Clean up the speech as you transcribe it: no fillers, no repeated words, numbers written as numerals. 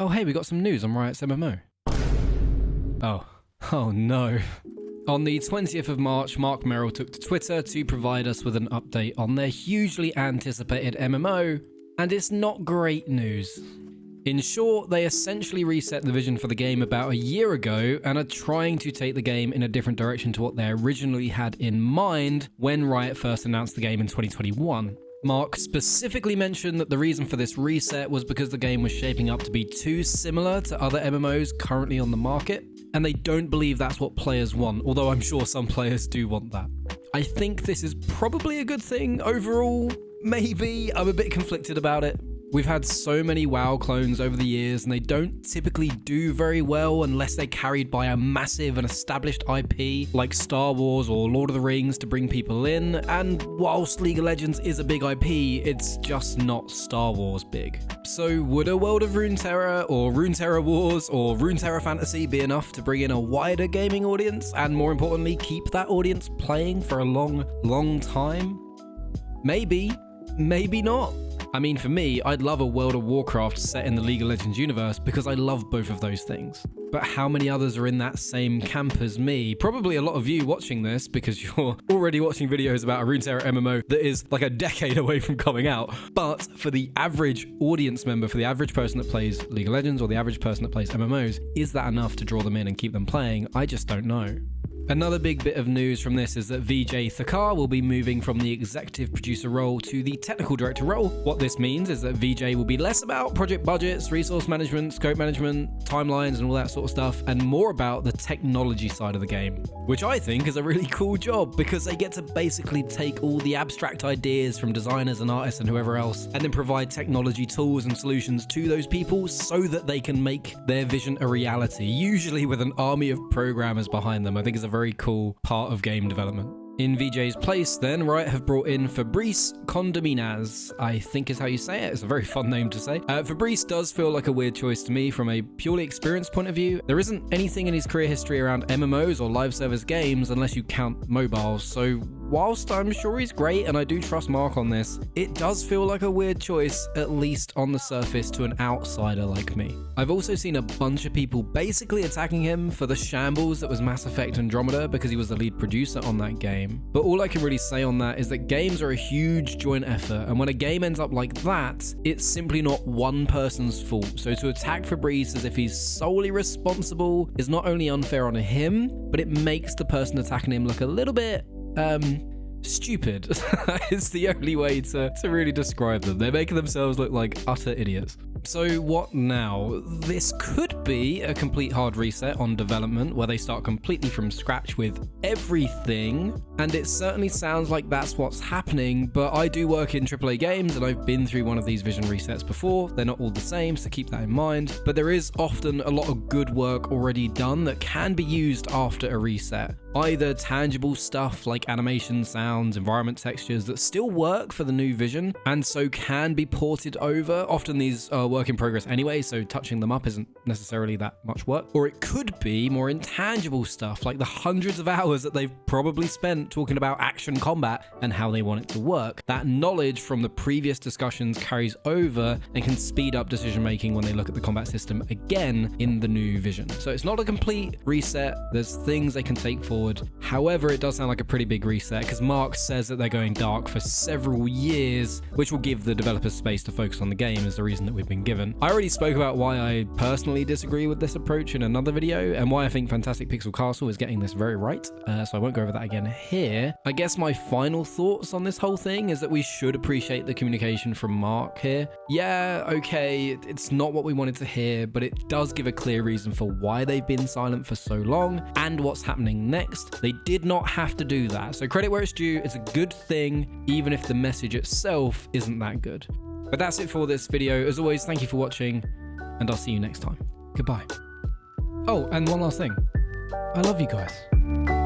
Oh hey, we got some news on Riots MMO. Oh no. On the 20th of March, Mark Merrill took to Twitter to provide us with an update on their hugely anticipated MMO, and it's not great news. In short, they essentially reset the vision for the game about a year ago and are trying to take the game in a different direction to what they originally had in mind when Riot first announced the game in 2021. Mark specifically mentioned that the reason for this reset was because the game was shaping up to be too similar to other MMOs currently on the market, and they don't believe that's what players want, although I'm sure some players do want that. I think this is probably a good thing overall, maybe. I'm a bit conflicted about it. We've had so many WoW clones over the years, and they don't typically do very well unless they're carried by a massive and established IP like Star Wars or Lord of the Rings to bring people in, and whilst League of Legends is a big IP, it's just not Star Wars big. So would a world of Runeterra or Runeterra Wars or Runeterra Fantasy be enough to bring in a wider gaming audience and, more importantly, keep that audience playing for a long time? Maybe, maybe not. I mean, for me, I'd love a World of Warcraft set in the League of Legends universe because I love both of those things. But how many others are in that same camp as me? Probably a lot of you watching this because you're already watching videos about a Runeterra MMO that is like a decade away from coming out. But for the average audience member, for the average person that plays League of Legends or the average person that plays MMOs, is that enough to draw them in and keep them playing? I just don't know. Another big bit of news from this is that Vijay Thakar will be moving from the executive producer role to the technical director role. What this means is that Vijay will be less about project budgets, resource management, scope management, timelines, and all that sort of stuff, and more about the technology side of the game, which I think is a really cool job because they get to basically take all the abstract ideas from designers and artists and whoever else, and then provide technology tools and solutions to those people so that they can make their vision a reality, usually with an army of programmers behind them. I think it's a very cool part of game development. In Vijay's place, then, Riot have brought in Fabrice Condominaz, I think is how you say it. It's a very fun name to say. Fabrice does feel like a weird choice to me from a purely experience point of view. There isn't anything in his career history around MMOs or live service games unless you count mobiles, so whilst I'm sure he's great and I do trust Mark on this, it does feel like a weird choice, at least on the surface, to an outsider like me. I've also seen a bunch of people basically attacking him for the shambles that was Mass Effect Andromeda because he was the lead producer on that game. But all I can really say on that is that games are a huge joint effort, and when a game ends up like that, it's simply not one person's fault. So to attack Fabrice as if he's solely responsible is not only unfair on him, but it makes the person attacking him look a little bit stupid. It's the only way to really describe them. They're making themselves look like utter idiots. So what now? This could be a complete hard reset on development where they start completely from scratch with everything, and it certainly sounds like that's what's happening, but I do work in AAA games and I've been through one of these vision resets before. They're not all the same, so keep that in mind, but there is often a lot of good work already done that can be used after a reset. Either tangible stuff like animation, sounds, environment textures that still work for the new vision and so can be ported over. Often these are work in progress anyway, so touching them up isn't necessarily that much work. Or it could be more intangible stuff like the hundreds of hours that they've probably spent talking about action combat and how they want it to work. That knowledge from the previous discussions carries over and can speed up decision making when they look at the combat system again in the new vision. So it's not a complete reset. There's things they can take forward. However, it does sound like a pretty big reset because Mark says that they're going dark for several years, which will give the developers space to focus on the game is the reason that we've been given. I already spoke about why I personally disagree with this approach in another video and why I think Fantastic Pixel Castle is getting this very right, so I won't go over that again here. I guess my final thoughts on this whole thing is that we should appreciate the communication from Mark here. Yeah, okay, it's not what we wanted to hear, but it does give a clear reason for why they've been silent for so long and what's happening next. They did not have to do that, so credit where it's due. It's a good thing, even if the message itself isn't that good. But that's it for this video. As always, thank you for watching, and I'll see you next time. Goodbye. Oh, and one last thing. I love you guys.